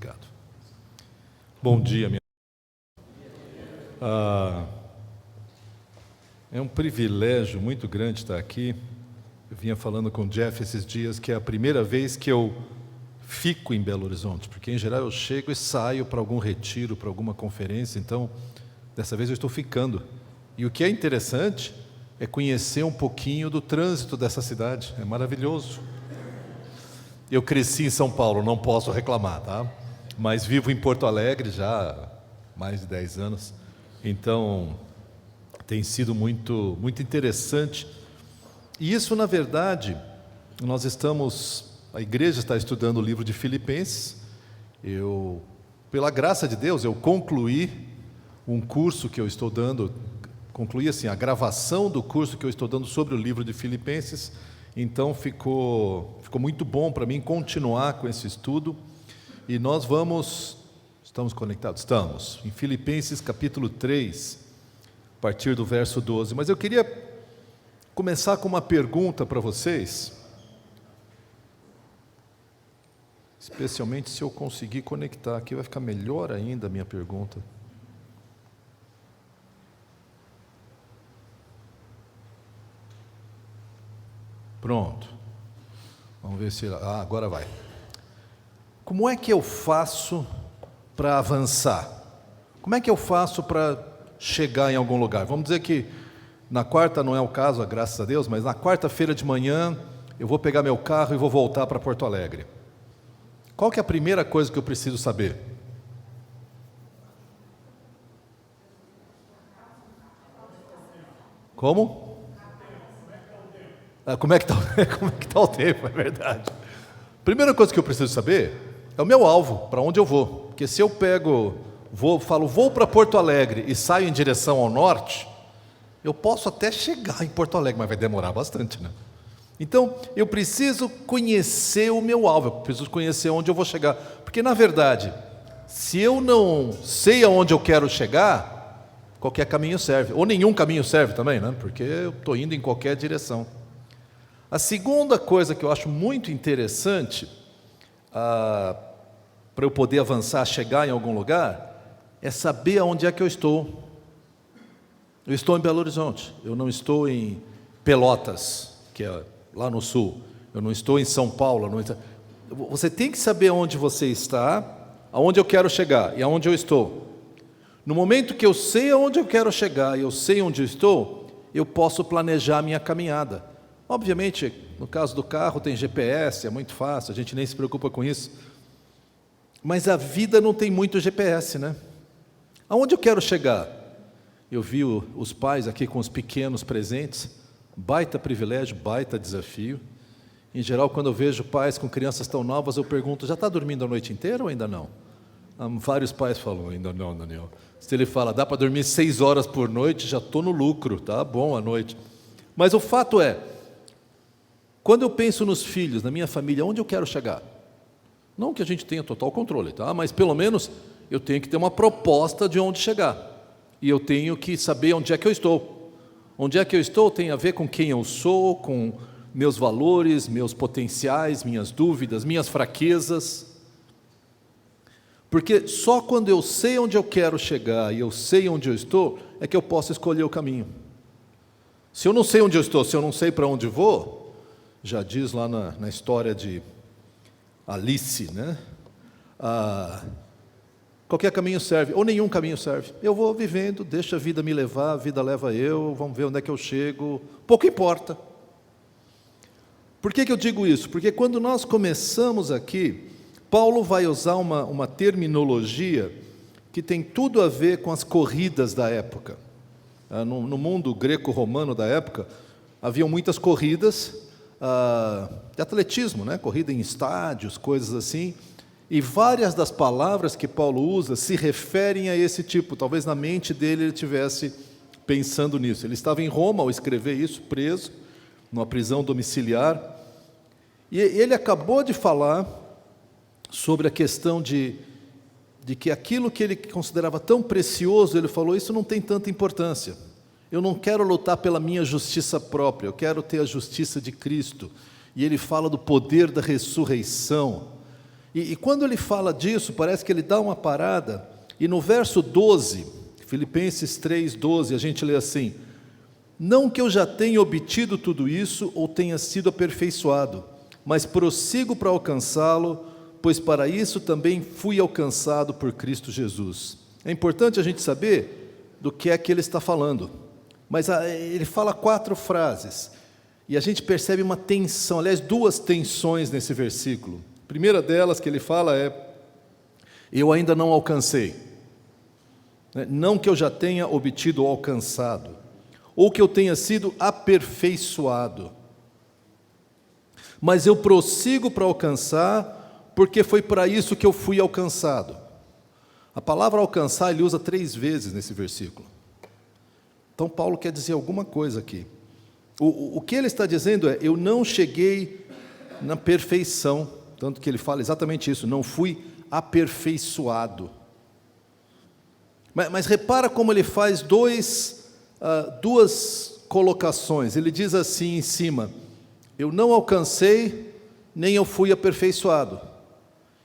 Obrigado. Bom dia, minha. É um privilégio muito grande estar aqui. Eu vinha falando com o Jeff esses dias que é a primeira vez que eu fico em Belo Horizonte, porque em geral eu chego e saio para algum retiro, para alguma conferência, então dessa vez eu estou ficando. E o que é interessante é conhecer um pouquinho do trânsito dessa cidade, é maravilhoso. Eu cresci em São Paulo, não posso reclamar, tá? Mas vivo em Porto Alegre já há mais de 10 anos, então tem sido muito interessante. E isso, na verdade, a igreja está estudando o livro de Filipenses. Pela graça de Deus, eu concluí um curso que eu estou dando, a gravação do curso que eu estou dando sobre o livro de Filipenses. Então ficou muito bom para mim continuar com esse estudo. E nós estamos conectados? Estamos, em Filipenses capítulo 3, a partir do verso 12. Mas eu queria começar com uma pergunta para vocês, especialmente se eu conseguir conectar aqui, vai ficar melhor ainda a minha pergunta. Pronto, vamos ver se... agora vai. Como é que eu faço para avançar? Como é que eu faço para chegar em algum lugar? Vamos dizer que na quarta, não é o caso, graças a Deus, mas na quarta-feira de manhã eu vou pegar meu carro e vou voltar para Porto Alegre. Qual que é a primeira coisa que eu preciso saber? Como? Como é que está o tempo, é verdade. Primeira coisa que eu preciso saber é o meu alvo, para onde eu vou. Porque se eu vou para Porto Alegre e saio em direção ao norte, eu posso até chegar em Porto Alegre, mas vai demorar bastante, né? Então, eu preciso conhecer o meu alvo, eu preciso conhecer onde eu vou chegar. Porque, na verdade, se eu não sei aonde eu quero chegar, qualquer caminho serve. Ou nenhum caminho serve também, né? Porque eu estou indo em qualquer direção. A segunda coisa que eu acho muito interessante, para eu poder avançar, chegar em algum lugar, é saber aonde é que eu estou. Eu estou em Belo Horizonte, eu não estou em Pelotas, que é lá no sul, eu não estou em São Paulo. Você tem que saber onde você está, aonde eu quero chegar e aonde eu estou. No momento que eu sei aonde eu quero chegar e eu sei onde eu estou, eu posso planejar a minha caminhada. Obviamente, no caso do carro tem GPS, é muito fácil, a gente nem se preocupa com isso. Mas a vida não tem muito GPS, né? Aonde eu quero chegar? Eu vi os pais aqui com os pequenos presentes, baita privilégio, baita desafio. Em geral, quando eu vejo pais com crianças tão novas, eu pergunto, já está dormindo a noite inteira ou ainda não? Vários pais falam, ainda não, Daniel. Se ele fala, dá para dormir 6 horas por noite, já estou no lucro, tá bom a noite. Mas o fato é, quando eu penso nos filhos, na minha família, onde eu quero chegar? Não que a gente tenha total controle, tá? Mas pelo menos eu tenho que ter uma proposta de onde chegar. E eu tenho que saber onde é que eu estou. Onde é que eu estou tem a ver com quem eu sou, com meus valores, meus potenciais, minhas dúvidas, minhas fraquezas. Porque só quando eu sei onde eu quero chegar e eu sei onde eu estou, é que eu posso escolher o caminho. Se eu não sei onde eu estou, se eu não sei para onde vou, já diz lá na história de Alice, né? Qualquer caminho serve, ou nenhum caminho serve. Eu vou vivendo, deixa a vida me levar, a vida leva eu, vamos ver onde é que eu chego, pouco importa. Por que eu digo isso? Porque quando nós começamos aqui, Paulo vai usar uma terminologia que tem tudo a ver com as corridas da época. No mundo greco-romano da época, haviam muitas corridas de atletismo, né? Corrida em estádios, coisas assim. E várias das palavras que Paulo usa se referem a esse tipo. Talvez na mente dele ele estivesse pensando nisso. Ele estava em Roma ao escrever isso, preso, numa prisão domiciliar. E ele acabou de falar sobre a questão de que aquilo que ele considerava tão precioso, ele falou, isso não tem tanta importância. Eu não quero lutar pela minha justiça própria, eu quero ter a justiça de Cristo. E ele fala do poder da ressurreição. E quando ele fala disso, parece que ele dá uma parada, e no verso 12, Filipenses 3:12, a gente lê assim: não que eu já tenha obtido tudo isso ou tenha sido aperfeiçoado, mas prossigo para alcançá-lo, pois para isso também fui alcançado por Cristo Jesus. É importante a gente saber do que é que ele está falando, mas ele fala 4 frases, e a gente percebe uma tensão, aliás, 2 tensões nesse versículo. A primeira delas que ele fala é: eu ainda não alcancei, não que eu já tenha obtido ou alcançado, ou que eu tenha sido aperfeiçoado, mas eu prossigo para alcançar, porque foi para isso que eu fui alcançado. A palavra alcançar ele usa 3 vezes nesse versículo. Então Paulo quer dizer alguma coisa aqui. O que ele está dizendo é: eu não cheguei na perfeição, tanto que ele fala exatamente isso, não fui aperfeiçoado. Mas repara como ele faz 2 colocações. Ele diz assim em cima: eu não alcancei, nem eu fui aperfeiçoado.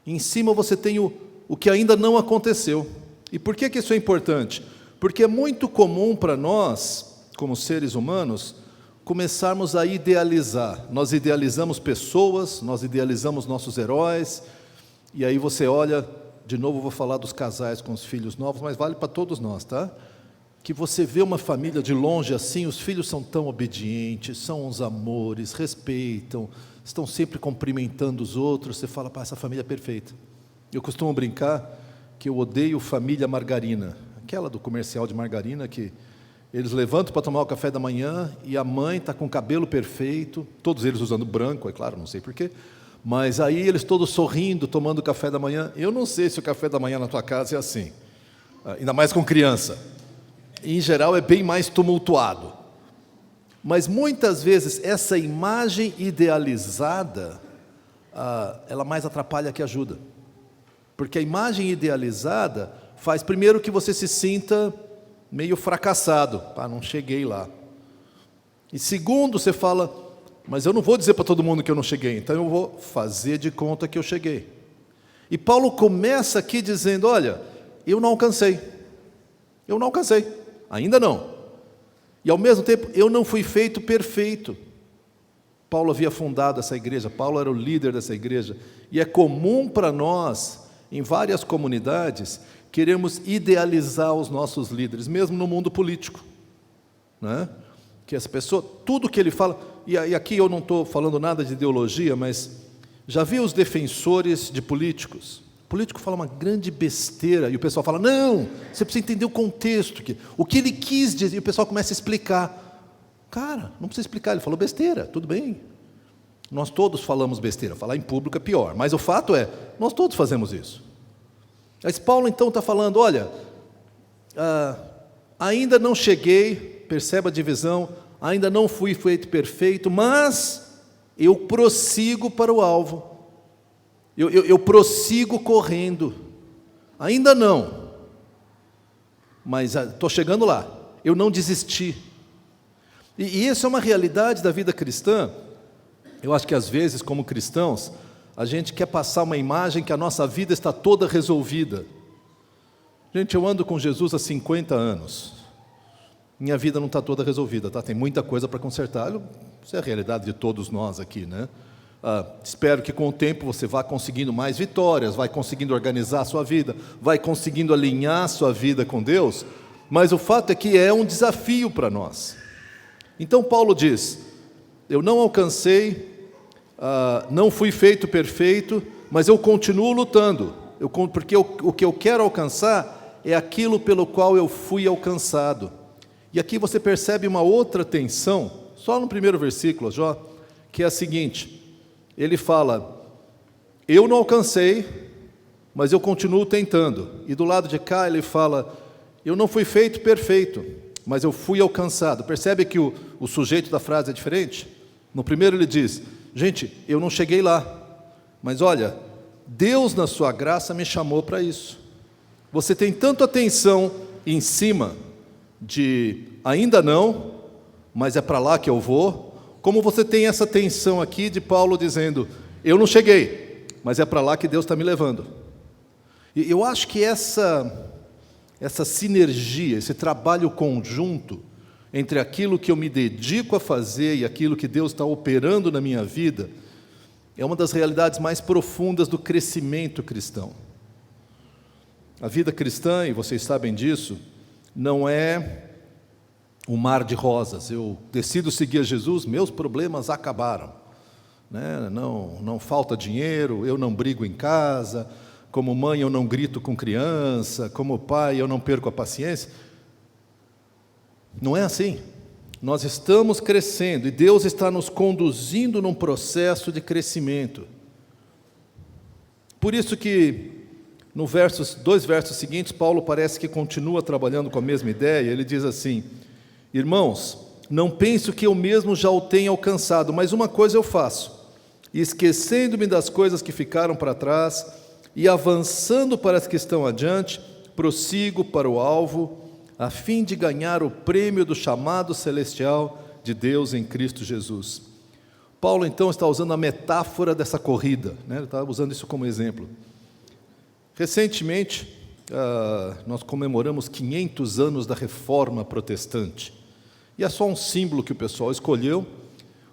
Em cima você tem o que ainda não aconteceu. E por que isso é importante? Porque é muito comum para nós, como seres humanos, começarmos a idealizar. Nós idealizamos pessoas, nós idealizamos nossos heróis, e aí você olha, de novo vou falar dos casais com os filhos novos, mas vale para todos nós, tá? Que você vê uma família de longe assim, os filhos são tão obedientes, são uns amores, respeitam, estão sempre cumprimentando os outros, você fala: essa família é perfeita. Eu costumo brincar que eu odeio família margarina, aquela do comercial de margarina que eles levantam para tomar o café da manhã e a mãe está com o cabelo perfeito, todos eles usando branco, é claro, não sei porquê, mas aí eles todos sorrindo, tomando o café da manhã. Eu não sei se o café da manhã na tua casa é assim, ainda mais com criança. Em geral é bem mais tumultuado. Mas muitas vezes essa imagem idealizada, ela mais atrapalha que ajuda. Porque a imagem idealizada faz primeiro que você se sinta meio fracassado. Não cheguei lá. E segundo, você fala: mas eu não vou dizer para todo mundo que eu não cheguei, então eu vou fazer de conta que eu cheguei. E Paulo começa aqui dizendo: olha, eu não alcancei. Eu não alcancei. Ainda não. E ao mesmo tempo, eu não fui feito perfeito. Paulo havia fundado essa igreja, Paulo era o líder dessa igreja. E é comum para nós, em várias comunidades, queremos idealizar os nossos líderes, mesmo no mundo político, né? Que essa pessoa, tudo que ele fala, e aqui eu não estou falando nada de ideologia, mas já vi os defensores de políticos. O político fala uma grande besteira e o pessoal fala: não, você precisa entender o contexto, o que ele quis dizer, e o pessoal começa a explicar. Cara, não precisa explicar, ele falou besteira, tudo bem. Nós todos falamos besteira, falar em público é pior, mas o fato é, nós todos fazemos isso. Mas Paulo então está falando: olha, ainda não cheguei, perceba a divisão, ainda não fui feito perfeito, mas eu prossigo para o alvo. Eu prossigo correndo, ainda não, mas estou chegando lá, eu não desisti. E isso é uma realidade da vida cristã. Eu acho que às vezes, como cristãos, a gente quer passar uma imagem que a nossa vida está toda resolvida. Gente, eu ando com Jesus há 50 anos, minha vida não está toda resolvida, tá? Tem muita coisa para consertar, isso é a realidade de todos nós aqui, né? Espero que com o tempo você vá conseguindo mais vitórias, vai conseguindo organizar a sua vida, vai conseguindo alinhar a sua vida com Deus, mas o fato é que é um desafio para nós. Então Paulo diz: eu não alcancei, não fui feito perfeito, mas eu continuo lutando, porque o que eu quero alcançar é aquilo pelo qual eu fui alcançado. E aqui você percebe uma outra tensão, só no primeiro versículo, que é a seguinte: ele fala: eu não alcancei, mas eu continuo tentando. E do lado de cá ele fala: eu não fui feito perfeito, mas eu fui alcançado. Percebe que o sujeito da frase é diferente? No primeiro ele diz: gente, eu não cheguei lá, mas olha, Deus na sua graça me chamou para isso. Você tem tanto atenção em cima de ainda não, mas é para lá que eu vou, como você tem essa tensão aqui de Paulo dizendo: eu não cheguei, mas é para lá que Deus está me levando. E eu acho que essa sinergia, esse trabalho conjunto entre aquilo que eu me dedico a fazer e aquilo que Deus está operando na minha vida, é uma das realidades mais profundas do crescimento cristão. A vida cristã, e vocês sabem disso, não é um mar de rosas. Eu decido seguir a Jesus, meus problemas acabaram, né? Não falta dinheiro, eu não brigo em casa, como mãe eu não grito com criança, como pai eu não perco a paciência. Não é assim. Nós estamos crescendo e Deus está nos conduzindo num processo de crescimento. Por isso que nos dois versos seguintes, Paulo parece que continua trabalhando com a mesma ideia. Ele diz assim: irmãos, não penso que eu mesmo já o tenha alcançado, mas uma coisa eu faço, esquecendo-me das coisas que ficaram para trás e avançando para as que estão adiante, prossigo para o alvo, a fim de ganhar o prêmio do chamado celestial de Deus em Cristo Jesus. Paulo, então, está usando a metáfora dessa corrida, né? Ele está usando isso como exemplo. Recentemente, nós comemoramos 500 anos da Reforma Protestante. E é só um símbolo que o pessoal escolheu,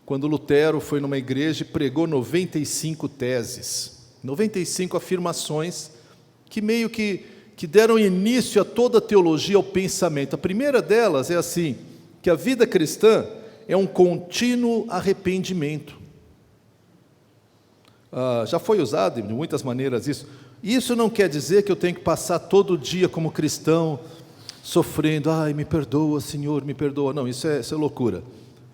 quando Lutero foi numa igreja e pregou 95 teses, 95 afirmações, que meio que deram início a toda a teologia, ao pensamento. A primeira delas é assim, que a vida cristã é um contínuo arrependimento. Já foi usado de muitas maneiras isso. Isso não quer dizer que eu tenho que passar todo dia como cristão, sofrendo, ai, me perdoa, Senhor, me perdoa. Não, isso é loucura.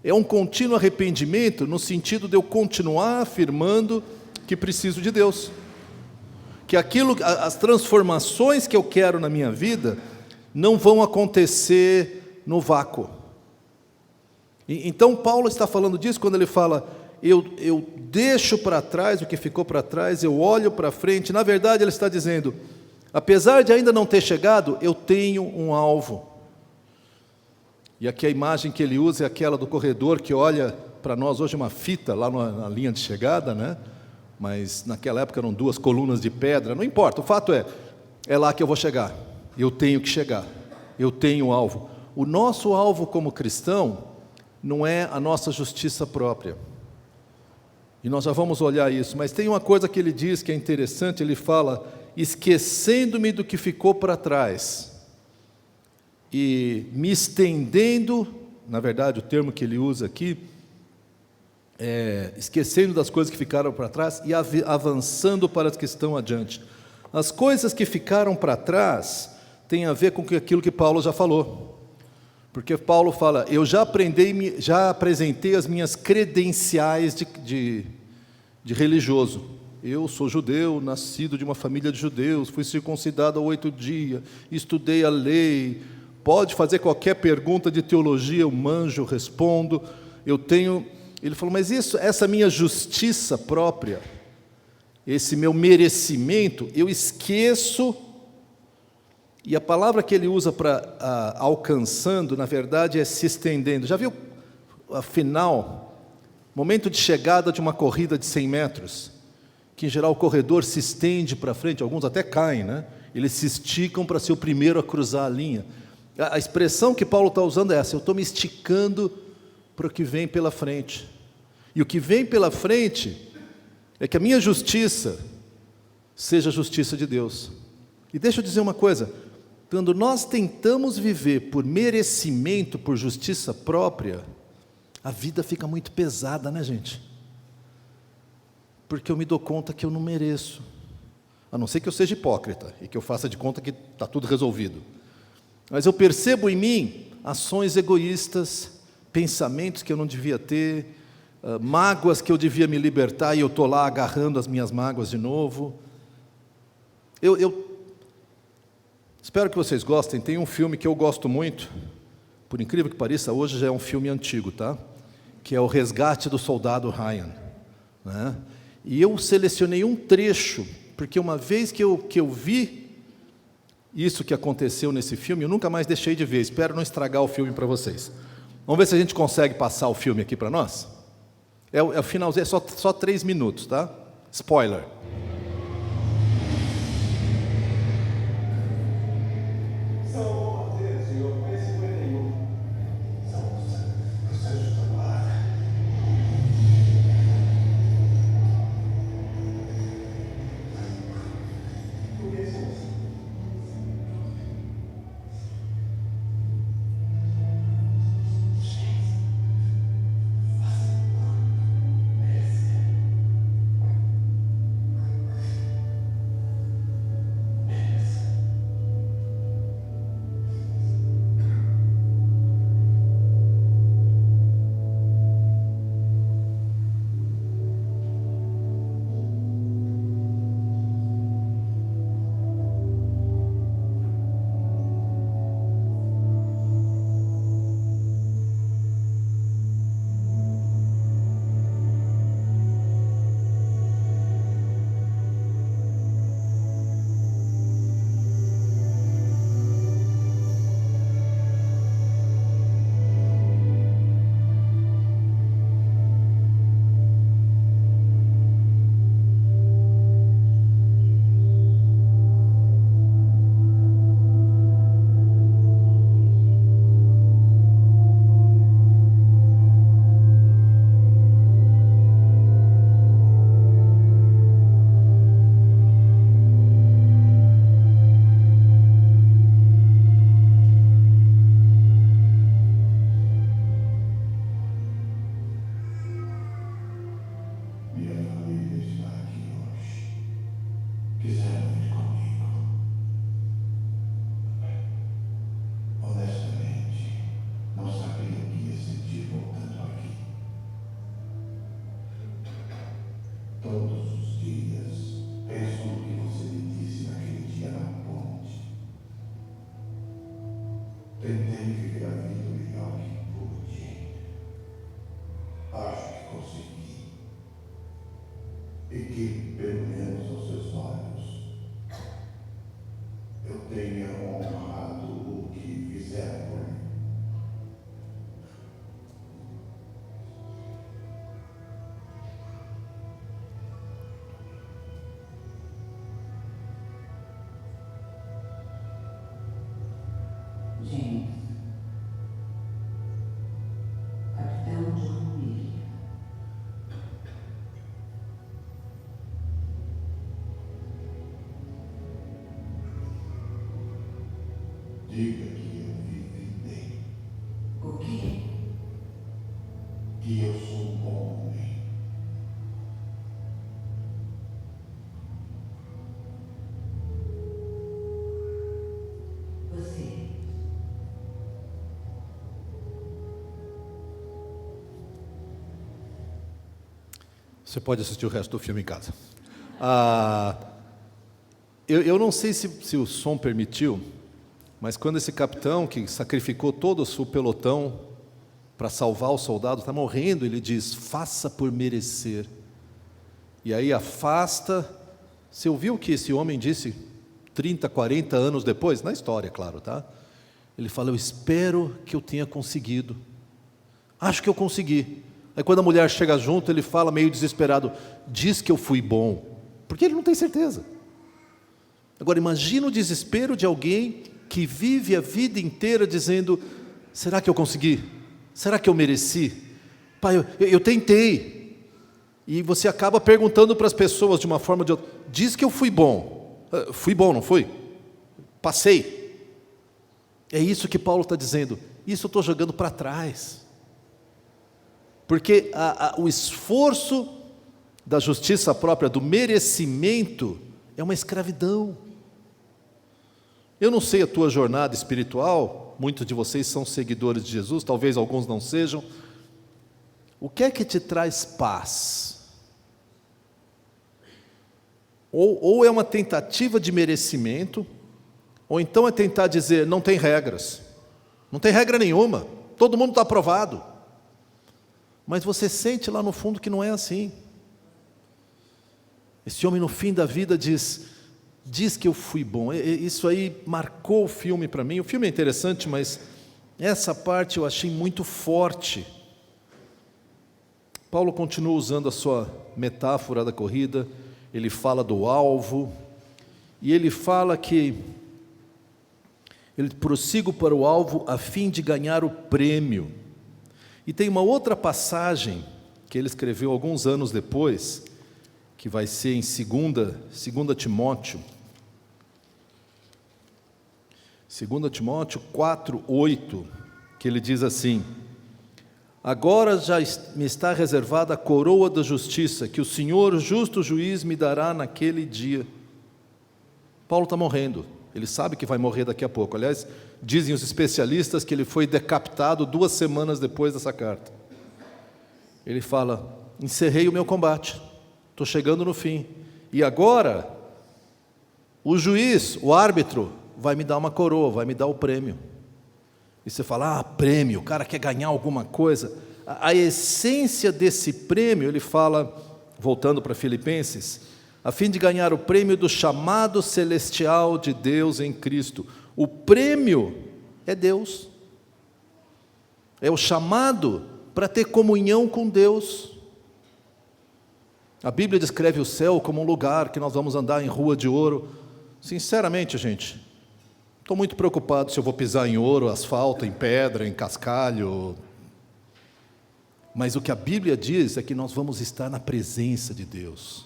É um contínuo arrependimento no sentido de eu continuar afirmando que preciso de Deus. Que as transformações que eu quero na minha vida não vão acontecer no vácuo. Então Paulo está falando disso quando ele fala, eu deixo para trás o que ficou para trás, eu olho para frente. Na verdade ele está dizendo, apesar de ainda não ter chegado, eu tenho um alvo. E aqui a imagem que ele usa é aquela do corredor que olha para nós hoje uma fita lá na linha de chegada, né? Mas naquela época eram 2 colunas de pedra, não importa, o fato é lá que eu vou chegar, eu tenho que chegar, eu tenho um alvo. O nosso alvo como cristão não é a nossa justiça própria, e nós já vamos olhar isso, mas tem uma coisa que ele diz que é interessante, ele fala, esquecendo-me do que ficou para trás, e me estendendo, na verdade o termo que ele usa aqui, esquecendo das coisas que ficaram para trás e avançando para as que estão adiante. As coisas que ficaram para trás têm a ver com aquilo que Paulo já falou. Porque Paulo fala, eu já apresentei as minhas credenciais de religioso. Eu sou judeu, nascido de uma família de judeus, fui circuncidado há 8 dias, estudei a lei, pode fazer qualquer pergunta de teologia, eu manjo, respondo, eu tenho... Ele falou, mas essa minha justiça própria, esse meu merecimento, eu esqueço, e a palavra que ele usa para alcançando, na verdade é se estendendo. Já viu, afinal, momento de chegada de uma corrida de 100 metros, que em geral o corredor se estende para frente, alguns até caem, né? Eles se esticam para ser o primeiro a cruzar a linha. A expressão que Paulo está usando é essa, eu estou me esticando para o que vem pela frente. E o que vem pela frente é que a minha justiça seja a justiça de Deus. E deixa eu dizer uma coisa, quando nós tentamos viver por merecimento, por justiça própria, a vida fica muito pesada, né, gente? Porque eu me dou conta que eu não mereço, a não ser que eu seja hipócrita e que eu faça de conta que está tudo resolvido. Mas eu percebo em mim ações egoístas, pensamentos que eu não devia ter, mágoas que eu devia me libertar e eu estou lá agarrando as minhas mágoas de novo. Eu espero que vocês gostem. Tem um filme que eu gosto muito, por incrível que pareça, hoje já é um filme antigo, tá? Que é O Resgate do Soldado Ryan, né? E eu selecionei um trecho, porque uma vez que eu vi isso que aconteceu nesse filme, eu nunca mais deixei de ver. Espero não estragar o filme para vocês. Vamos ver se a gente consegue passar o filme aqui para nós? É o finalzinho, é só 3 minutos, tá? Spoiler. Tentei viver a vida o melhor que pude. Acho que consegui. E que, pelo menos aos seus olhos, eu tenha honrado o que fizeram por mim. James, capitão John William. Diga que eu vivi bem, O quê? que eu sou um bom homem. Você. Você pode assistir o resto do filme em casa. Eu não sei se o som permitiu, mas quando esse capitão que sacrificou todo o seu pelotão para salvar o soldado está morrendo, ele diz: faça por merecer. E aí afasta. Você ouviu o que esse homem disse 30, 40 anos depois? Na história, claro, tá? Ele fala: eu espero que eu tenha conseguido. Acho que eu consegui. Aí quando a mulher chega junto, ele fala meio desesperado: diz que eu fui bom. Porque ele não tem certeza. Agora imagina o desespero de alguém que vive a vida inteira dizendo: será que eu consegui? Será que eu mereci? Pai, eu tentei. E você acaba perguntando para as pessoas de uma forma ou de outra: diz que eu fui bom. Fui bom, não fui? Passei. É isso que Paulo está dizendo. Isso eu estou jogando para trás. Porque o esforço da justiça própria, do merecimento, é uma escravidão. Eu não sei a tua jornada espiritual, muitos de vocês são seguidores de Jesus, talvez alguns não sejam. O que é que te traz paz? Ou é uma tentativa de merecimento, ou então é tentar dizer: não tem regras, não tem regra nenhuma, todo mundo está aprovado. Mas você sente lá no fundo que não é assim. Esse homem no fim da vida diz que eu fui bom. Isso aí marcou o filme para mim. O filme é interessante, mas essa parte eu achei muito forte. Paulo continua usando a sua metáfora da corrida. Ele fala do alvo, e ele fala que ele prossigo para o alvo a fim de ganhar o prêmio. E tem uma outra passagem que ele escreveu alguns anos depois, que vai ser em 2 Timóteo. 2 Timóteo 4:8, que ele diz assim: agora já me está reservada a coroa da justiça, que o Senhor, justo juiz, me dará naquele dia. Paulo está morrendo, ele sabe que vai morrer daqui a pouco. Aliás, dizem os especialistas que ele foi decapitado 2 semanas depois dessa carta. Ele fala: encerrei o meu combate, estou chegando no fim, e agora o juiz, o árbitro, vai me dar uma coroa, vai me dar o prêmio. E você fala: prêmio, o cara quer ganhar alguma coisa. A essência desse prêmio, ele fala, voltando para Filipenses, a fim de ganhar o prêmio do chamado celestial de Deus em Cristo. O prêmio é Deus, é o chamado para ter comunhão com Deus. A Bíblia descreve o céu como um lugar que nós vamos andar em rua de ouro. Sinceramente, gente, estou muito preocupado se eu vou pisar em ouro, asfalto, em pedra, em cascalho. Mas o que a Bíblia diz é que nós vamos estar na presença de Deus.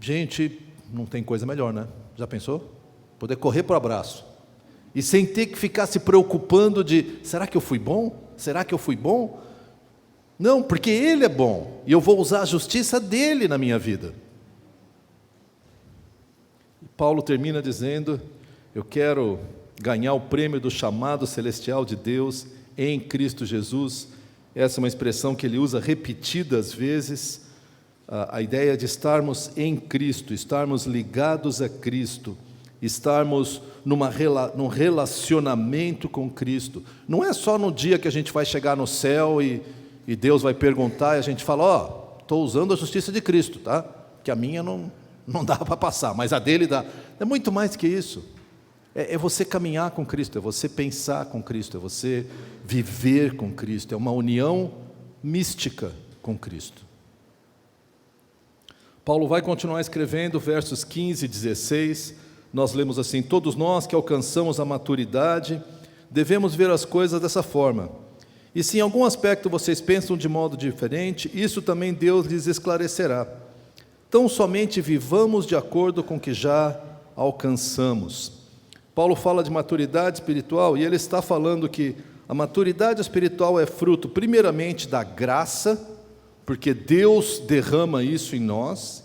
Gente, não tem coisa melhor, né? Já pensou? Poder correr para o abraço e sem ter que ficar se preocupando de: será que eu fui bom? Será que eu fui bom? Não, porque Ele é bom e eu vou usar a justiça dEle na minha vida. Paulo termina dizendo: eu quero ganhar o prêmio do chamado celestial de Deus em Cristo Jesus. Essa é uma expressão que ele usa repetidas vezes, a ideia de estarmos em Cristo, estarmos ligados a Cristo, estarmos num relacionamento com Cristo. Não é só no dia que a gente vai chegar no céu e Deus vai perguntar e a gente fala, estou usando a justiça de Cristo, tá? Que a minha não dá para passar, mas a dele dá. É muito mais que isso. É você caminhar com Cristo, é você pensar com Cristo, é você viver com Cristo, é uma união mística com Cristo. Paulo vai continuar escrevendo, versos 15 e 16, nós lemos assim: todos nós que alcançamos a maturidade, devemos ver as coisas dessa forma. E se em algum aspecto vocês pensam de modo diferente, isso também Deus lhes esclarecerá. Tão somente vivamos de acordo com o que já alcançamos. Paulo fala de maturidade espiritual e ele está falando que a maturidade espiritual é fruto, primeiramente, da graça, porque Deus derrama isso em nós.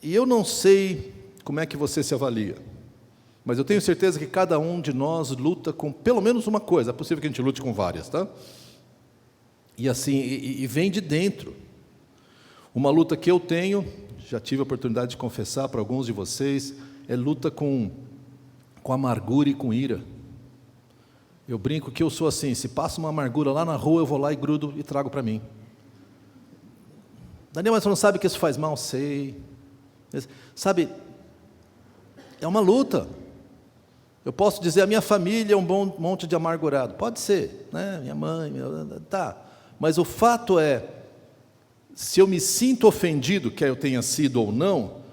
E eu não sei como é que você se avalia, mas eu tenho certeza que cada um de nós luta com pelo menos uma coisa. É possível que a gente lute com várias, tá? E assim, e vem de dentro. Uma luta que eu tenho, já tive a oportunidade de confessar para alguns de vocês, é luta com amargura e com ira. Eu brinco que eu sou assim, se passa uma amargura lá na rua, eu vou lá e grudo e trago para mim. Daniel, mas você não sabe que isso faz mal? Sei. Sabe, é uma luta. Eu posso dizer, a minha família é um bom monte de amargurado. Pode ser, né? Minha mãe, tá. Mas o fato é, se eu me sinto ofendido, quer eu tenha sido ou não,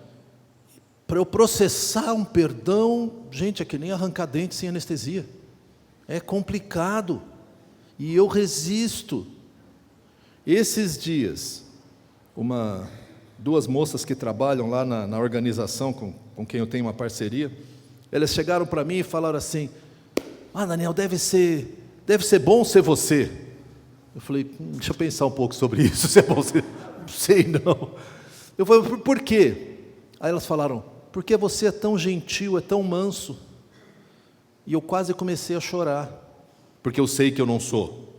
para eu processar um perdão, gente, é que nem arrancar dente sem anestesia. É complicado. E eu resisto. Esses dias, duas moças que trabalham lá na organização com quem eu tenho uma parceria, elas chegaram para mim e falaram assim: Daniel, deve ser bom ser você. Eu falei, deixa eu pensar um pouco sobre isso, se é bom ser. Não sei não. Eu falei, por quê? Aí elas falaram, porque você é tão gentil, é tão manso. E eu quase comecei a chorar, porque eu sei que eu não sou.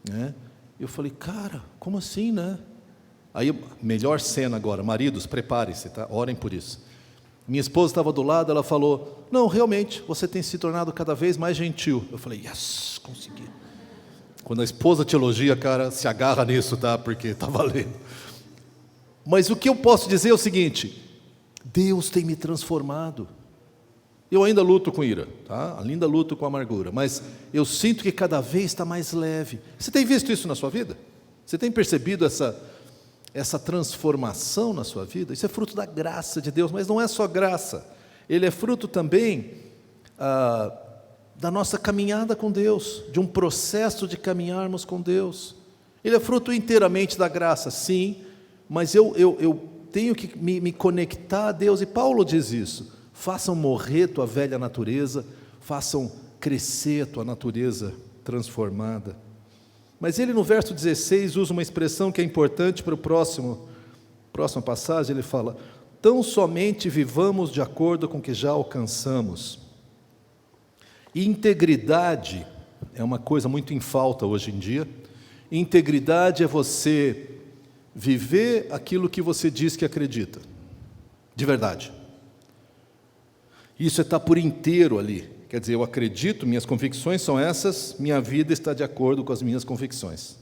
Né? Eu falei, cara, como assim, né? Aí, melhor cena agora, maridos, preparem-se, tá? Orem por isso. Minha esposa estava do lado, ela falou, não, realmente, você tem se tornado cada vez mais gentil. Eu falei, yes, consegui. Quando a esposa te elogia, cara, se agarra nisso, tá? Porque está valendo. Mas o que eu posso dizer é o seguinte, Deus tem me transformado. Eu ainda luto com ira, tá? Ainda luto com amargura, mas eu sinto que cada vez está mais leve. Você tem visto isso na sua vida? Você tem percebido essa transformação na sua vida? Isso é fruto da graça de Deus, mas não é só graça. Ele é fruto também da nossa caminhada com Deus, de um processo de caminharmos com Deus. Ele é fruto inteiramente da graça, sim, mas eu tenho que me conectar a Deus, e Paulo diz isso: façam morrer tua velha natureza, façam crescer a tua natureza transformada. Mas ele no verso 16 usa uma expressão que é importante para próxima passagem, ele fala, tão somente vivamos de acordo com o que já alcançamos. E integridade é uma coisa muito em falta hoje em dia. Integridade é você viver aquilo que você diz que acredita, de verdade. Isso é estar por inteiro ali. Quer dizer, eu acredito, minhas convicções são essas, minha vida está de acordo com as minhas convicções.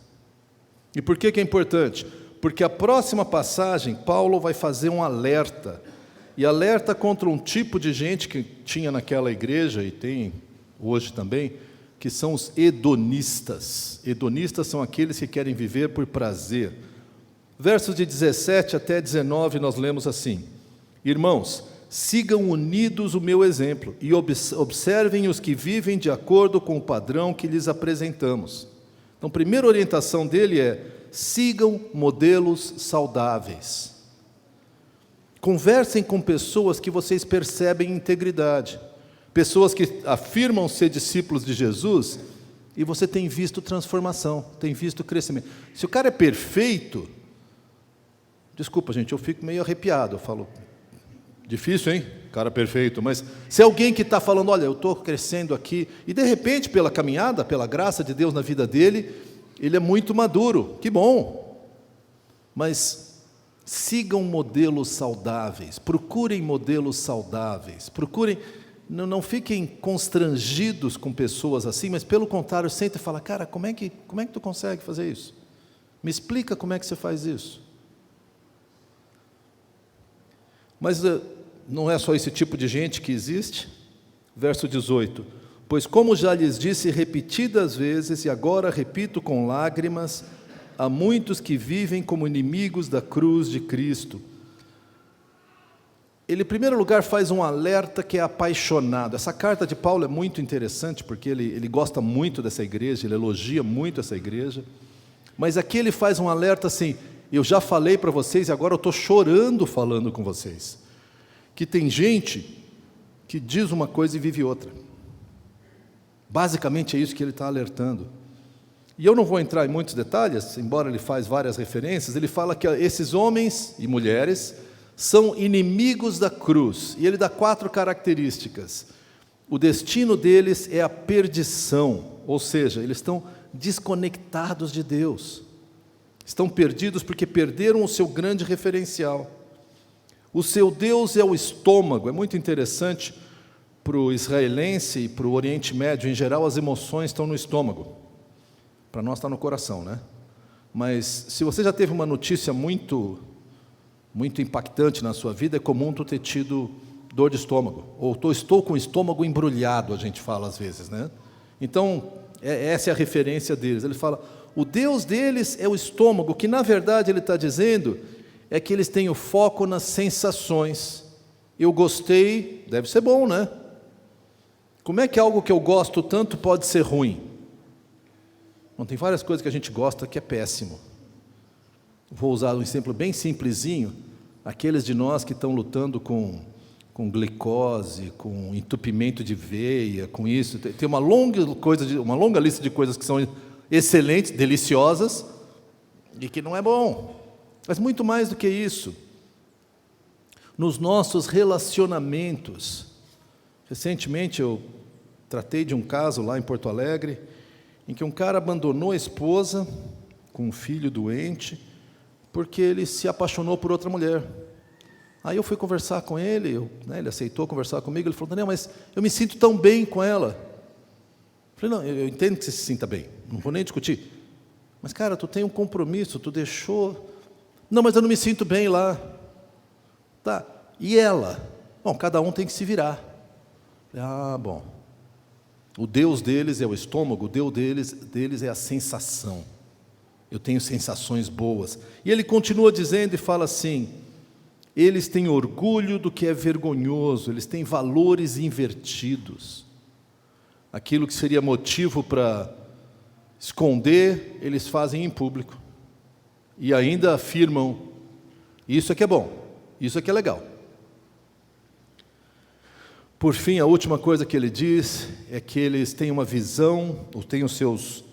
E por que é importante? Porque a próxima passagem, Paulo vai fazer um alerta. E alerta contra um tipo de gente que tinha naquela igreja, e tem hoje também, que são os hedonistas. Hedonistas são aqueles que querem viver por prazer. Versos de 17 até 19 nós lemos assim: irmãos, sigam unidos o meu exemplo e observem os que vivem de acordo com o padrão que lhes apresentamos. Então, a primeira orientação dele é: sigam modelos saudáveis. Conversem com pessoas que vocês percebem integridade, pessoas que afirmam ser discípulos de Jesus, e você tem visto transformação, tem visto crescimento. Se o cara é perfeito, desculpa gente, eu fico meio arrepiado, eu falo, difícil, hein? Cara perfeito, mas se é alguém que está falando, olha, eu estou crescendo aqui, e de repente, pela caminhada, pela graça de Deus na vida dele, ele é muito maduro, que bom, mas Sigam modelos saudáveis, procurem modelos saudáveis, não fiquem constrangidos com pessoas assim, mas pelo contrário, senta e fala, cara, como é que tu consegue fazer isso? Me explica como é que você faz isso. Mas não é só esse tipo de gente que existe? Verso 18, pois como já lhes disse repetidas vezes, e agora repito com lágrimas, há muitos que vivem como inimigos da cruz de Cristo. Ele, em primeiro lugar, faz um alerta que é apaixonado. Essa carta de Paulo é muito interessante, porque ele gosta muito dessa igreja, ele elogia muito essa igreja. Mas aqui ele faz um alerta assim, eu já falei para vocês e agora eu estou chorando falando com vocês, que tem gente que diz uma coisa e vive outra. Basicamente é isso que ele está alertando. E eu não vou entrar em muitos detalhes, embora ele faz várias referências, ele fala que esses homens e mulheres são inimigos da cruz, e ele dá 4 características. O destino deles é a perdição, ou seja, eles estão desconectados de Deus, estão perdidos porque perderam o seu grande referencial. O seu Deus é o estômago. É muito interessante, para o israelense e para o Oriente Médio, em geral, as emoções estão no estômago. Para nós está no coração, né? Mas se você já teve uma notícia muito impactante na sua vida, é comum tu ter tido dor de estômago, ou estou com o estômago embrulhado, a gente fala às vezes, né? Então, essa é a referência deles. Ele fala, o Deus deles é o estômago, que na verdade ele está dizendo é que eles têm o foco nas sensações. Eu gostei, deve ser bom, né? Como é que algo que eu gosto tanto pode ser ruim? Não, tem várias coisas que a gente gosta que é péssimo. Vou usar um exemplo bem simplesinho. Aqueles de nós que estão lutando com glicose, com entupimento de veia, com isso. Tem uma longa lista de coisas que são excelentes, deliciosas, e que não é bom. Mas muito mais do que isso. Nos nossos relacionamentos. Recentemente eu tratei de um caso lá em Porto Alegre, em que um cara abandonou a esposa com um filho doente, porque ele se apaixonou por outra mulher. Aí eu fui conversar com ele, ele aceitou conversar comigo, ele falou, Daniel, mas eu me sinto tão bem com ela. Eu falei, não, eu entendo que você se sinta bem, não vou nem discutir. Mas cara, tu tem um compromisso, tu deixou... Não, mas eu não me sinto bem lá. Tá, e ela? Bom, cada um tem que se virar. Ah, bom. O Deus deles é o estômago, o Deus deles é a sensação. Eu tenho sensações boas. E ele continua dizendo e fala assim, eles têm orgulho do que é vergonhoso, eles têm valores invertidos. Aquilo que seria motivo para esconder, eles fazem em público. E ainda afirmam, isso é que é bom, isso é que é legal. Por fim, a última coisa que ele diz é que eles têm uma visão, ou têm os seus...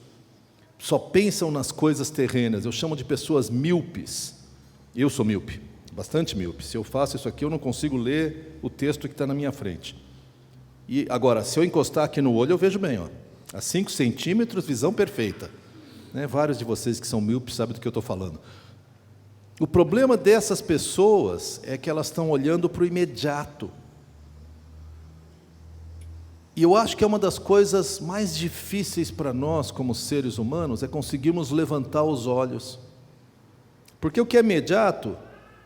só pensam nas coisas terrenas. Eu chamo de pessoas míopes. Eu sou míope, bastante míope. Se eu faço isso aqui, eu não consigo ler o texto que está na minha frente. E agora, se eu encostar aqui no olho, eu vejo bem, ó. A 5 centímetros, visão perfeita. Né? Vários de vocês que são míopes sabem do que eu estou falando. O problema dessas pessoas é que elas estão olhando para o imediato. E eu acho que é uma das coisas mais difíceis para nós, como seres humanos, é conseguirmos levantar os olhos. Porque o que é imediato,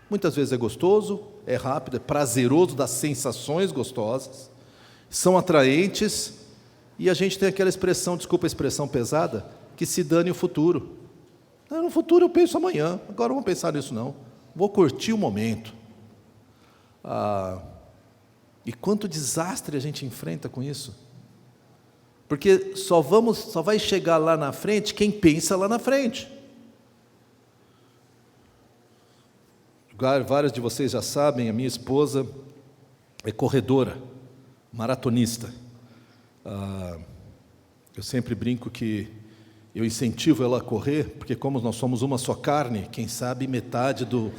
muitas vezes é gostoso, é rápido, é prazeroso, dá sensações gostosas, são atraentes, e a gente tem aquela expressão, desculpa a expressão pesada, que se dane o futuro. No futuro eu penso amanhã, agora não vou pensar nisso não, vou curtir o momento. E quanto desastre a gente enfrenta com isso. Porque só vai chegar lá na frente quem pensa lá na frente. Vários de vocês já sabem, a minha esposa é corredora, maratonista. Eu sempre brinco que eu incentivo ela a correr, porque como nós somos uma só carne, quem sabe metade do...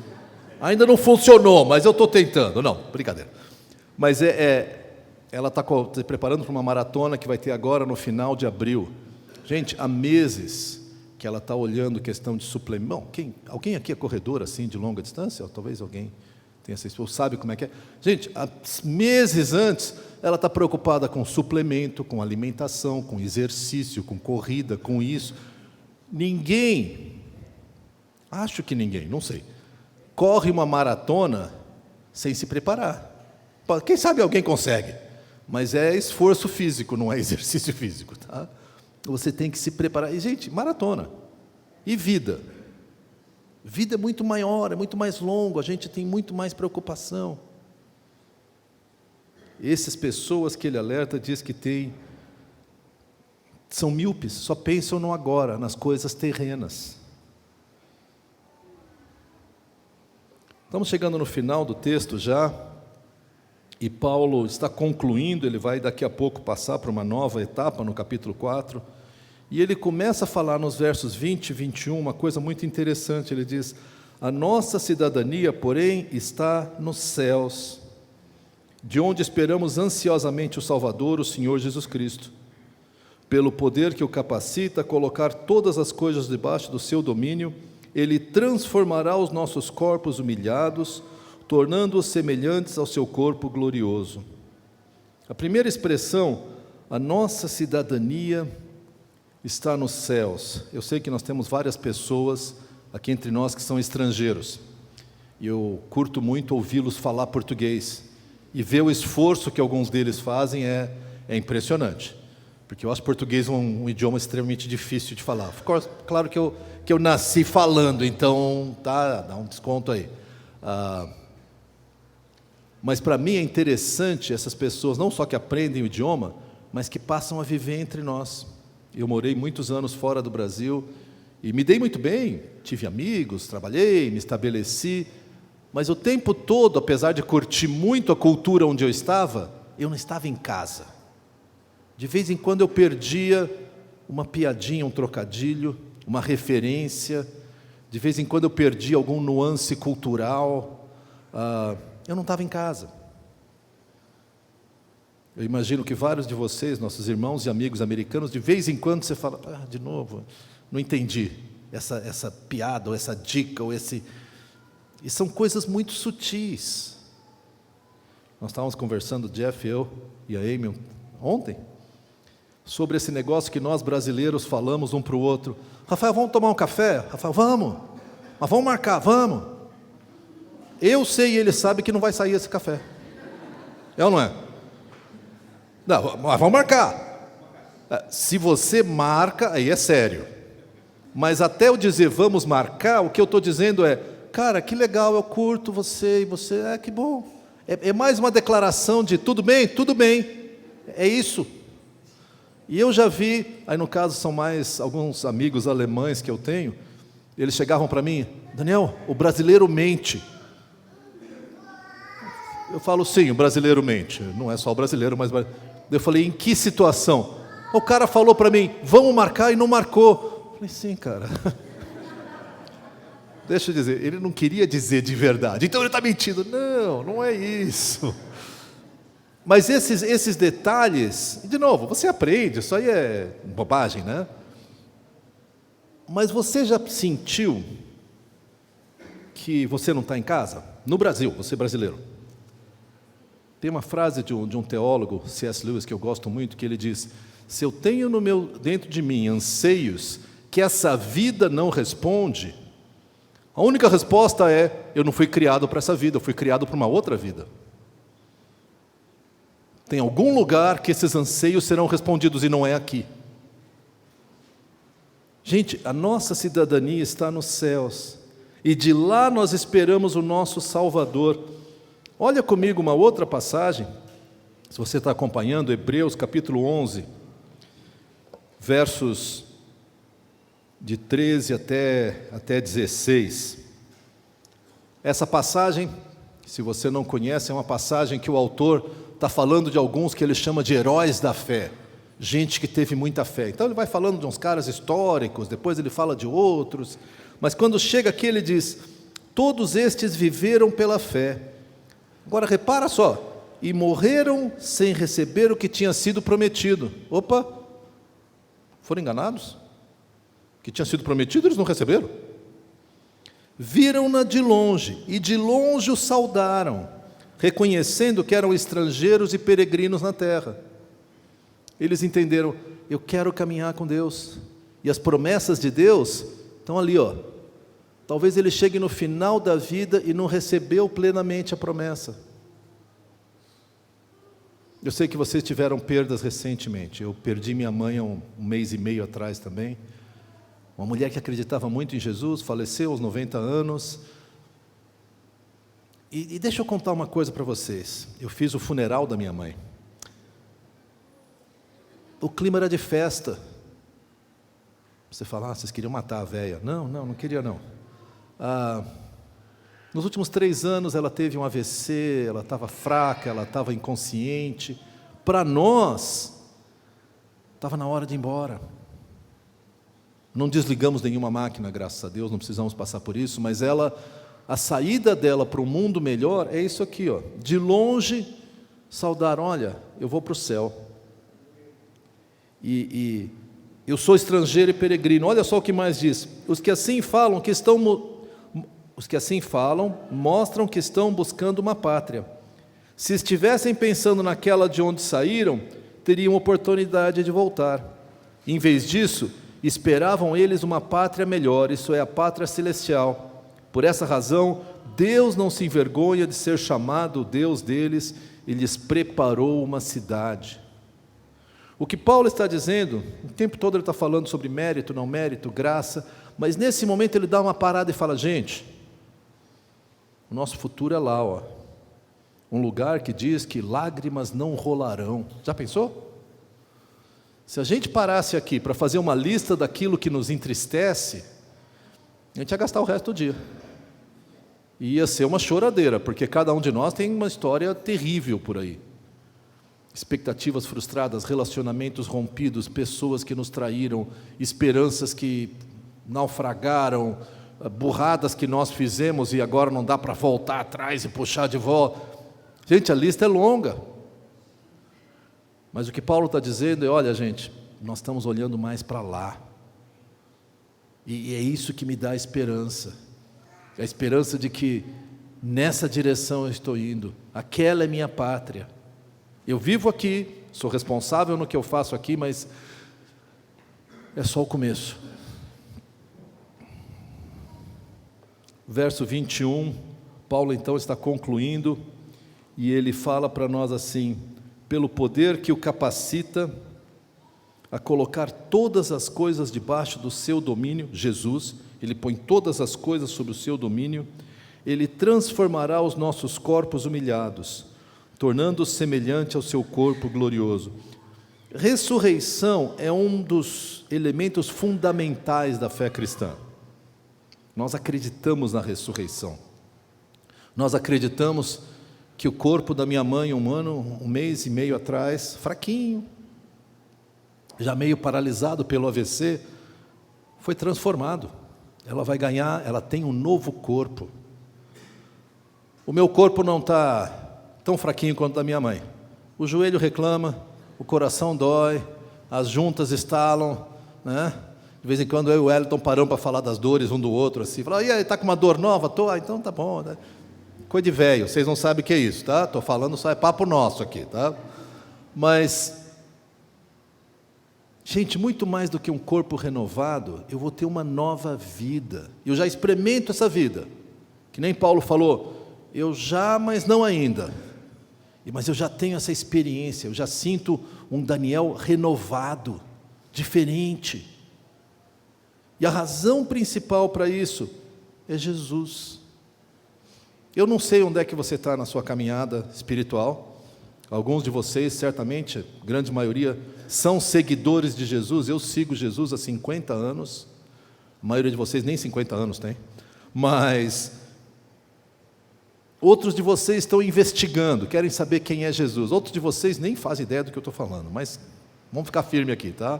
Ainda não funcionou, mas eu estou tentando. Não, brincadeira. Mas ela está se preparando para uma maratona que vai ter agora no final de abril. Gente, há meses que ela está olhando questão de suplemento. Bom, alguém aqui é corredor assim de longa distância? Ou talvez alguém tenha essa experiência, sabe como é que é? Gente, há meses antes, ela está preocupada com suplemento, com alimentação, com exercício, com corrida, com isso. Ninguém, acho que ninguém, não sei, corre uma maratona sem se preparar. Quem sabe alguém consegue, mas é esforço físico, não é exercício físico, tá? Você tem que se preparar. E, gente, maratona. E vida? Vida é muito maior, é muito mais longo, a gente tem muito mais preocupação. Essas pessoas que ele alerta, diz que são míopes, só pensam no agora, nas coisas terrenas. Estamos chegando no final do texto já, e Paulo está concluindo, ele vai daqui a pouco passar para uma nova etapa no capítulo 4, e ele começa a falar nos versos 20 e 21, uma coisa muito interessante, ele diz: a nossa cidadania, porém, está nos céus, de onde esperamos ansiosamente o Salvador, o Senhor Jesus Cristo, pelo poder que o capacita a colocar todas as coisas debaixo do seu domínio, ele transformará os nossos corpos humilhados, tornando-os semelhantes ao seu corpo glorioso. A primeira expressão, a nossa cidadania está nos céus. Eu sei que nós temos várias pessoas aqui entre nós que são estrangeiros, e eu curto muito ouvi-los falar português, e ver o esforço que alguns deles fazem é impressionante, porque eu acho português um idioma extremamente difícil de falar. Claro que eu nasci falando, então dá um desconto aí. Mas para mim é interessante essas pessoas, não só que aprendem o idioma, mas que passam a viver entre nós. Eu morei muitos anos fora do Brasil e me dei muito bem, tive amigos, trabalhei, me estabeleci, mas o tempo todo, apesar de curtir muito a cultura onde eu não estava em casa. De vez em quando eu perdia uma piadinha, um trocadilho, uma referência, de vez em quando eu perdia algum nuance cultural, eu não estava em casa. Eu imagino que vários de vocês, nossos irmãos e amigos americanos, de vez em quando você fala: de novo, não entendi essa piada, ou essa dica, ou esse... E são coisas muito sutis. Nós estávamos conversando, Jeff, eu e a Amy, ontem, sobre esse negócio que nós brasileiros falamos um para o outro: Rafael, vamos tomar um café? Rafael, vamos. Mas vamos marcar, vamos. Eu sei e ele sabe que não vai sair esse café. É ou não é? Não, mas vamos marcar. Se você marca, aí é sério. Mas até eu dizer vamos marcar, o que eu estou dizendo é: cara, que legal, eu curto você, e você, que bom. É mais uma declaração de tudo bem, é isso. E eu já vi, aí no caso são mais alguns amigos alemães que eu tenho, eles chegavam para mim: Daniel, o brasileiro mente. Eu falo: sim, o brasileiro mente, não é só o brasileiro, mas... Eu falei: em que situação? O cara falou para mim: vamos marcar, e não marcou. Eu falei: sim, cara. Deixa eu dizer, ele não queria dizer de verdade, então ele está mentindo. Não é isso. Mas esses detalhes, de novo, você aprende, isso aí é bobagem, né? Mas você já sentiu que você não está em casa? No Brasil, você é brasileiro. Tem uma frase de um teólogo, C.S. Lewis, que eu gosto muito, que ele diz: se eu tenho dentro de mim anseios que essa vida não responde, a única resposta é: eu não fui criado para essa vida, eu fui criado para uma outra vida. Tem algum lugar que esses anseios serão respondidos, e não é aqui. Gente, a nossa cidadania está nos céus, e de lá nós esperamos o nosso Salvador. Olha comigo uma outra passagem, se você está acompanhando, Hebreus capítulo 11, versos de 13 até 16. Essa passagem, se você não conhece, é uma passagem que o autor está falando de alguns que ele chama de heróis da fé, gente que teve muita fé. Então ele vai falando de uns caras históricos, depois ele fala de outros, mas quando chega aqui ele diz: todos estes viveram pela fé. Agora repara só: e morreram sem receber o que tinha sido prometido. Opa, foram enganados? O que tinha sido prometido, eles não receberam. Viram-na de longe, e de longe o saudaram, reconhecendo que eram estrangeiros e peregrinos na terra. Eles entenderam, eu quero caminhar com Deus, e as promessas de Deus estão ali, ó. Talvez ele chegue no final da vida e não recebeu plenamente a promessa. Eu sei que vocês tiveram perdas recentemente. Eu perdi minha mãe há um mês e meio atrás também. Uma mulher que acreditava muito em Jesus, faleceu aos 90 anos. E deixa eu contar uma coisa para vocês. Eu fiz o funeral da minha mãe. O clima era de festa. Você fala, vocês queriam matar a véia. Não queria não. Nos últimos 3 anos ela teve um AVC, ela estava fraca, ela estava inconsciente. Para nós, estava na hora de ir embora. Não desligamos nenhuma máquina, graças a Deus, não precisamos passar por isso, mas a saída dela para um mundo melhor é isso aqui, ó. De longe, saudar, olha, eu vou para o céu. E eu sou estrangeiro e peregrino. Olha só o que mais diz. Os que assim falam mostram que estão buscando uma pátria. Se estivessem pensando naquela de onde saíram, teriam oportunidade de voltar. Em vez disso, esperavam eles uma pátria melhor, isso é, a pátria celestial. Por essa razão, Deus não se envergonha de ser chamado o Deus deles e lhes preparou uma cidade. O que Paulo está dizendo, o tempo todo ele está falando sobre mérito, não mérito, graça, mas nesse momento ele dá uma parada e fala, gente, o nosso futuro é lá, ó. Um lugar que diz que lágrimas não rolarão. Já pensou? Se a gente parasse aqui para fazer uma lista daquilo que nos entristece, a gente ia gastar o resto do dia. E ia ser uma choradeira, porque cada um de nós tem uma história terrível por aí. Expectativas frustradas, relacionamentos rompidos, pessoas que nos traíram, esperanças que naufragaram, burradas que nós fizemos e agora não dá para voltar atrás e puxar de volta. Gente, a lista é longa. Mas o que Paulo está dizendo é, olha gente, nós estamos olhando mais para lá. E é isso que me dá esperança. A esperança de que nessa direção eu estou indo. Aquela é minha pátria. Eu vivo aqui, sou responsável no que eu faço aqui, mas é só o começo. Verso 21, Paulo então está concluindo, e ele fala para nós assim, pelo poder que o capacita a colocar todas as coisas debaixo do seu domínio, Jesus, ele põe todas as coisas sob o seu domínio, ele transformará os nossos corpos humilhados, tornando-os semelhante ao seu corpo glorioso. Ressurreição é um dos elementos fundamentais da fé cristã. Nós acreditamos na ressurreição. Nós acreditamos que o corpo da minha mãe, um mês e meio atrás, fraquinho, já meio paralisado pelo AVC, foi transformado. Ela vai ganhar, ela tem um novo corpo. O meu corpo não está tão fraquinho quanto o da minha mãe. O joelho reclama, o coração dói, as juntas estalam, né? De vez em quando eu e o Wellington paramos para falar das dores um do outro, assim, falar, e aí, está com uma dor nova? Tô, então tá bom, né? Coisa de velho, vocês não sabem o que é isso, tá? Estou falando só, é papo nosso aqui, tá? Mas, gente, muito mais do que um corpo renovado, eu vou ter uma nova vida. Eu já experimento essa vida, que nem Paulo falou, eu já, mas não ainda. Mas eu já tenho essa experiência, eu já sinto um Daniel renovado, diferente. E a razão principal para isso é Jesus. Eu não sei onde é que você está na sua caminhada espiritual. Alguns de vocês, certamente, a grande maioria, são seguidores de Jesus. Eu sigo Jesus há 50 anos. A maioria de vocês nem 50 anos tem. Mas outros de vocês estão investigando, querem saber quem é Jesus. Outros de vocês nem fazem ideia do que eu estou falando. Mas vamos ficar firme aqui, tá?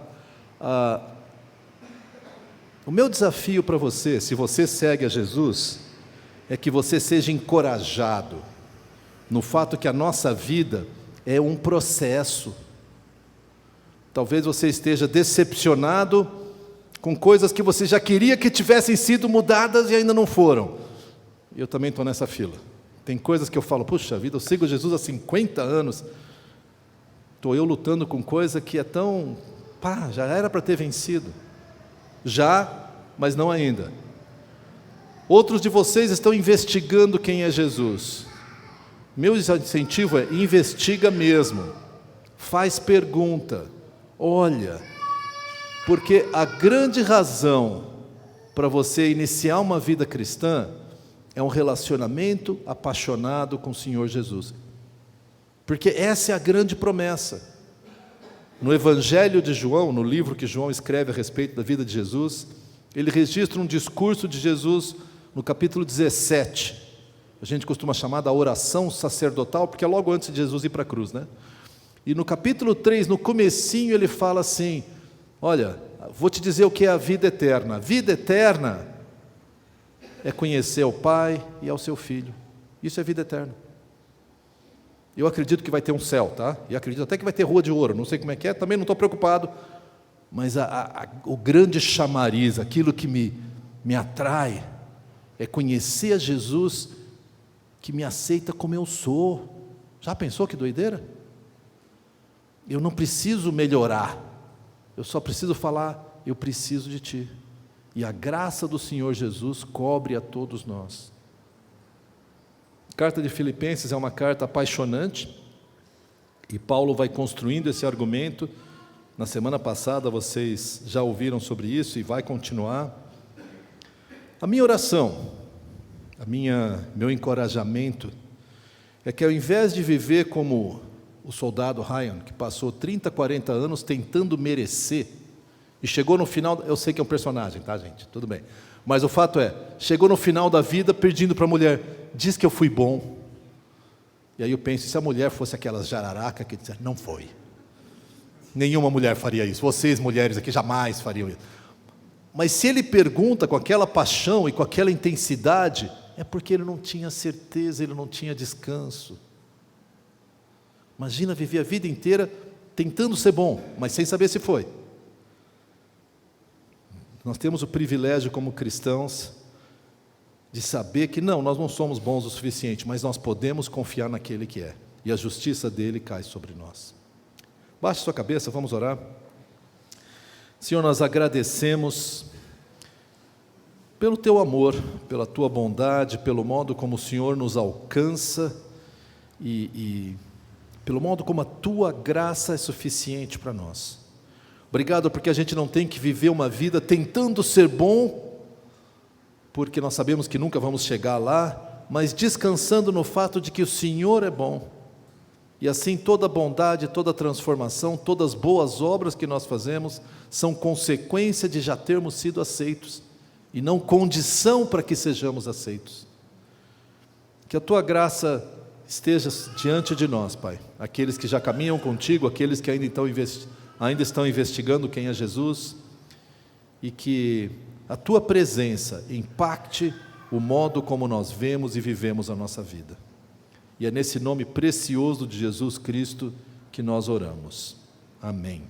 O meu desafio para você, se você segue a Jesus, é que você seja encorajado no fato que a nossa vida é um processo. Talvez você esteja decepcionado com coisas que você já queria que tivessem sido mudadas e ainda não foram. Eu também estou nessa fila. Tem coisas que eu falo, puxa vida, eu sigo Jesus há 50 anos, estou eu lutando com coisa que é tão, já era para ter vencido. Já, mas não ainda. Outros de vocês estão investigando quem é Jesus. Meu incentivo é, investiga mesmo, faz pergunta, olha, porque a grande razão para você iniciar uma vida cristã é um relacionamento apaixonado com o Senhor Jesus. Porque essa é a grande promessa. No Evangelho de João, no livro que João escreve a respeito da vida de Jesus, ele registra um discurso de Jesus no capítulo 17. A gente costuma chamar da oração sacerdotal, porque é logo antes de Jesus ir para a cruz, né? E no capítulo 3, no comecinho, ele fala assim, olha, vou te dizer o que é a vida eterna. A vida eterna é conhecer ao Pai e ao seu Filho. Isso é vida eterna. Eu acredito que vai ter um céu, tá? E acredito até que vai ter rua de ouro, não sei como é que é, também não estou preocupado, mas o grande chamariz, aquilo que me atrai, é conhecer a Jesus que me aceita como eu sou. Já pensou que doideira? Eu não preciso melhorar, eu só preciso falar, eu preciso de Ti. E a graça do Senhor Jesus cobre a todos nós. A carta de Filipenses é uma carta apaixonante, e Paulo vai construindo esse argumento. Na semana passada vocês já ouviram sobre isso e vai continuar. A minha oração, meu encorajamento é que ao invés de viver como o soldado Ryan, que passou 30, 40 anos tentando merecer, e chegou no final, eu sei que é um personagem, tá gente? Tudo bem. Mas o fato é, chegou no final da vida pedindo para a mulher, diz que eu fui bom. E aí eu penso, se a mulher fosse aquelas jararaca que disseram, não foi. Nenhuma mulher faria isso. Vocês, mulheres aqui, jamais fariam isso. Mas se ele pergunta com aquela paixão e com aquela intensidade, é porque ele não tinha certeza, ele não tinha descanso. Imagina viver a vida inteira tentando ser bom, mas sem saber se foi. Nós temos o privilégio como cristãos de saber que nós não somos bons o suficiente, mas nós podemos confiar naquele que é, e a justiça dele cai sobre nós. Baixe sua cabeça, vamos orar. Senhor, nós agradecemos pelo Teu amor, pela Tua bondade, pelo modo como o Senhor nos alcança e pelo modo como a Tua graça é suficiente para nós. Obrigado porque a gente não tem que viver uma vida tentando ser bom, porque nós sabemos que nunca vamos chegar lá, mas descansando no fato de que o Senhor é bom. E assim toda bondade, toda transformação, todas as boas obras que nós fazemos são consequência de já termos sido aceitos e não condição para que sejamos aceitos. Que a Tua graça esteja diante de nós, Pai, aqueles que já caminham contigo, aqueles que ainda estão investigando quem é Jesus, e que a Tua presença impacte o modo como nós vemos e vivemos a nossa vida. E é nesse nome precioso de Jesus Cristo que nós oramos. Amém.